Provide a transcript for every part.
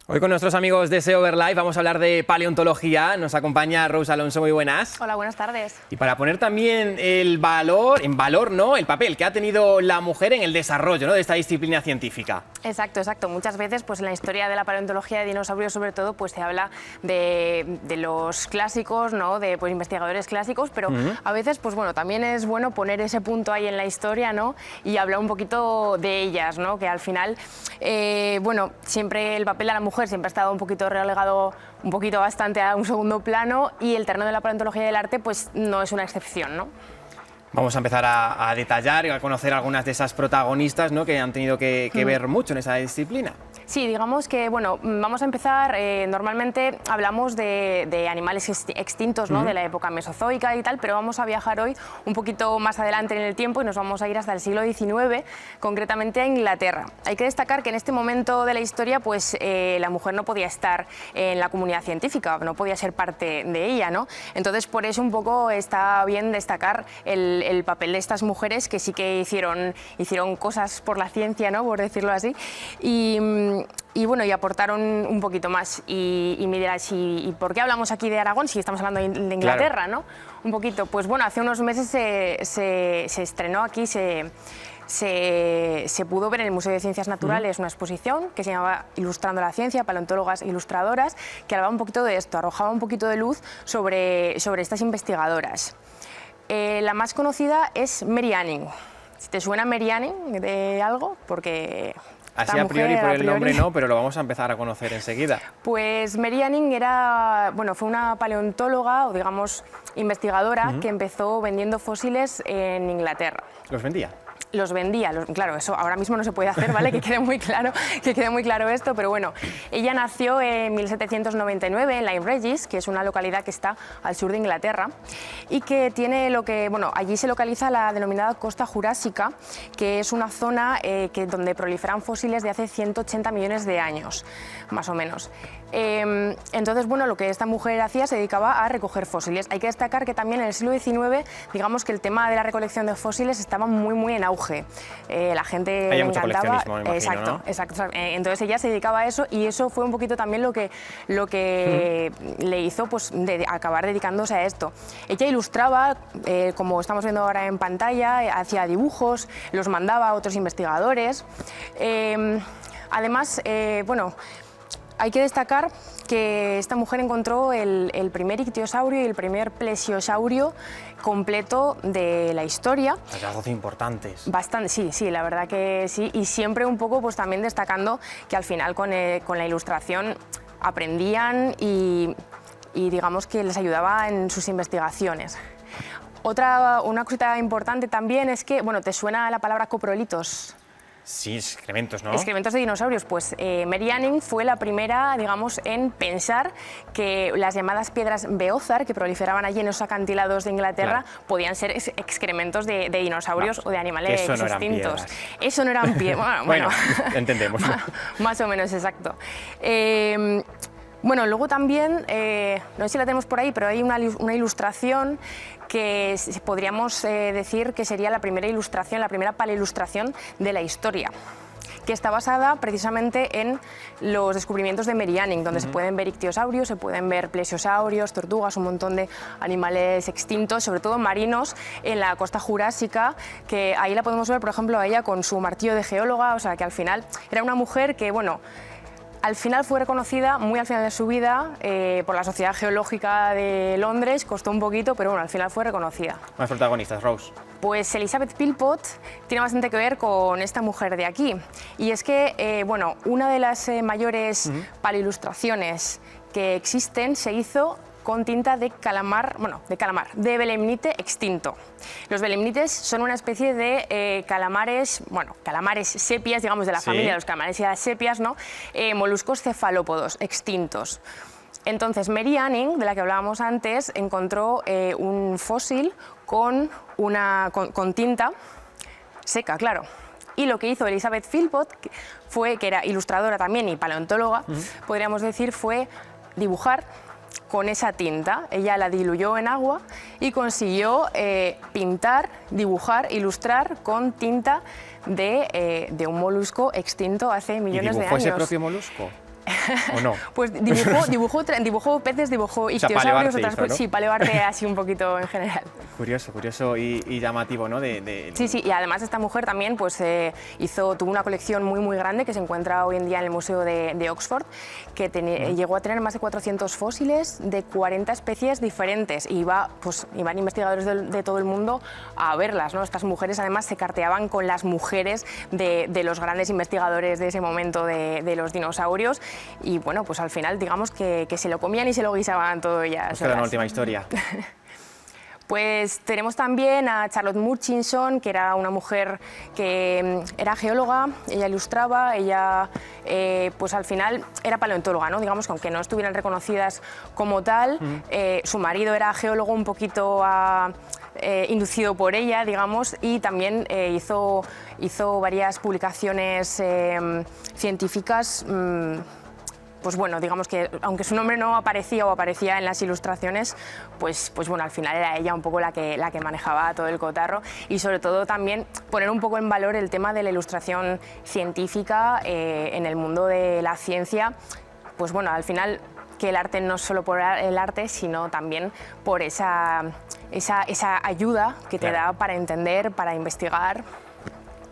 Hoy con nuestros amigos de SEO Live vamos a hablar de paleontología. Nos acompaña Rose Alonso, muy buenas. Hola, buenas tardes. Y para poner también en valor, ¿no?, el papel que ha tenido la mujer en el desarrollo, ¿no?, de esta disciplina científica. Exacto, exacto. Muchas veces, pues en la historia de la paleontología de dinosaurios, sobre todo, pues se habla de los clásicos, ¿no?, de pues, investigadores clásicos, pero a veces, pues bueno, también es bueno poner ese punto ahí en la historia, ¿no?, y hablar un poquito de ellas, ¿no?, que al final, bueno, siempre el papel de la mujer siempre ha estado un poquito relegado, un poquito bastante a un segundo plano, y el terreno de la paleontología y del arte, pues no es una excepción, ¿no? Vamos a empezar a detallar y a conocer algunas de esas protagonistas, ¿no?, que han tenido que ver mucho en esa disciplina. Sí, digamos que, bueno, vamos a empezar, normalmente hablamos de animales extintos, ¿no?, de la época mesozoica y tal, pero vamos a viajar hoy un poquito más adelante en el tiempo y nos vamos a ir hasta el siglo XIX, concretamente a Inglaterra. Hay que destacar que en este momento de la historia, pues la mujer no podía estar en la comunidad científica, no podía ser parte de ella, ¿no? Entonces, por eso un poco está bien destacar el papel de estas mujeres que sí que hicieron cosas por la ciencia, ¿no?, por decirlo así, y bueno, y aportaron un poquito más. Y me dirás, ¿y por qué hablamos aquí de Aragón si estamos hablando de Inglaterra, ¿no? Un poquito, pues bueno, hace unos meses se estrenó aquí, se pudo ver en el Museo de Ciencias Naturales una exposición que se llamaba Ilustrando la Ciencia, paleontólogas e ilustradoras, que hablaba un poquito de esto, arrojaba un poquito de luz sobre estas investigadoras. La más conocida es Mary Anning. Si te suena Mary Anning de algo, porque... Así a priori por el nombre no, pero lo vamos a empezar a conocer enseguida. Pues Mary Anning fue una paleontóloga o digamos investigadora que empezó vendiendo fósiles en Inglaterra. ¿Los vendía? Los vendía, claro, eso ahora mismo no se puede hacer, ¿vale? Que quede muy claro esto, pero bueno, ella nació en 1799 en Lyme Regis, que es una localidad que está al sur de Inglaterra y que tiene allí se localiza la denominada costa jurásica, que es una zona donde proliferan fósiles de hace 180 millones de años, más o menos. Entonces, bueno, lo que esta mujer hacía se dedicaba a recoger fósiles. Hay que destacar que también en el siglo XIX, digamos que el tema de la recolección de fósiles estaba muy en auge. La gente le mucho encantaba. Coleccionismo, me imagino, exacto, ¿no? exacto. Entonces ella se dedicaba a eso y eso fue un poquito también lo que le hizo pues, acabar dedicándose a esto. Ella ilustraba, como estamos viendo ahora en pantalla, hacía dibujos, los mandaba a otros investigadores. Además, bueno, hay que destacar que esta mujer encontró el primer ictiosaurio y el primer plesiosaurio completo de la historia. Hallazgos importantes. Bastante, sí, la verdad que sí, y siempre un poco pues también destacando que al final con la ilustración aprendían y digamos que les ayudaba en sus investigaciones. Una cosita importante también es que, bueno, ¿te suena la palabra coprolitos? Sí, excrementos, ¿no? Excrementos de dinosaurios. Pues Mary Anning fue la primera, digamos, en pensar que las llamadas piedras Beózar, que proliferaban allí en esos acantilados de Inglaterra, podían ser excrementos de dinosaurios o de animales extintos. Eso no eran piedras. Bueno, entendemos. Más o menos, exacto. Bueno, luego también, no sé si la tenemos por ahí, pero hay una ilustración que podríamos decir que sería la primera ilustración, la primera paleoilustración de la historia, que está basada precisamente en los descubrimientos de Mary Anning, donde se pueden ver ictiosaurios, se pueden ver plesiosaurios, tortugas, un montón de animales extintos, sobre todo marinos, en la costa jurásica, que ahí la podemos ver, por ejemplo, a ella con su martillo de geóloga, o sea, que al final era una mujer que, bueno, al final fue reconocida, muy al final de su vida, por la Sociedad Geológica de Londres, costó un poquito, pero bueno, al final fue reconocida. Más protagonistas, Rose. Pues Elizabeth Philpott tiene bastante que ver con esta mujer de aquí, y es que, bueno, una de las mayores paleoilustraciones que existen se hizo con tinta de calamar, de belemnite extinto. Los belemnites son una especie de calamares sepias, digamos, de la familia de los calamares y las sepias, ¿no? Moluscos cefalópodos extintos. Entonces, Mary Anning, de la que hablábamos antes, encontró un fósil con tinta seca, claro. Y lo que hizo Elizabeth Philpott, que era ilustradora también y paleontóloga, podríamos decir, fue dibujar con esa tinta. Ella la diluyó en agua y consiguió pintar, dibujar, ilustrar con tinta de un molusco extinto hace millones de años. ¿Y dibujó ese propio molusco? ¿O no? Pues dibujó peces, dibujó sea, ictiosaurios, paleoarte otras hizo, cosas. ¿no? Sí, paleoarte así un poquito en general. Curioso y llamativo, ¿no? Sí, y además esta mujer también pues, tuvo una colección muy grande que se encuentra hoy en día en el Museo de Oxford, que llegó a tener más de 400 fósiles de 40 especies diferentes y iban investigadores de todo el mundo a verlas, ¿no? Estas mujeres además se carteaban con las mujeres de los grandes investigadores de ese momento de los dinosaurios y bueno, pues al final digamos que se lo comían y se lo guisaban todo ellas. Nos queda una última historia. Pues tenemos también a Charlotte Murchison, que era una mujer que era geóloga, ella ilustraba, ella pues al final era paleontóloga, ¿no? Digamos que aunque no estuvieran reconocidas como tal, su marido era geólogo un poquito inducido por ella, digamos, y también hizo varias publicaciones científicas. Pues bueno, digamos que aunque su nombre no aparecía o aparecía en las ilustraciones, pues bueno, al final era ella un poco la que manejaba todo el cotarro y sobre todo también poner un poco en valor el tema de la ilustración científica en el mundo de la ciencia, pues bueno, al final que el arte no es solo por el arte, sino también por esa ayuda que te da para entender, para investigar.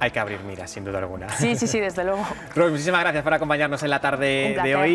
Hay que abrir miras, sin duda alguna. Sí, desde luego. Rose, muchísimas gracias por acompañarnos en la tarde Un placer. de hoy.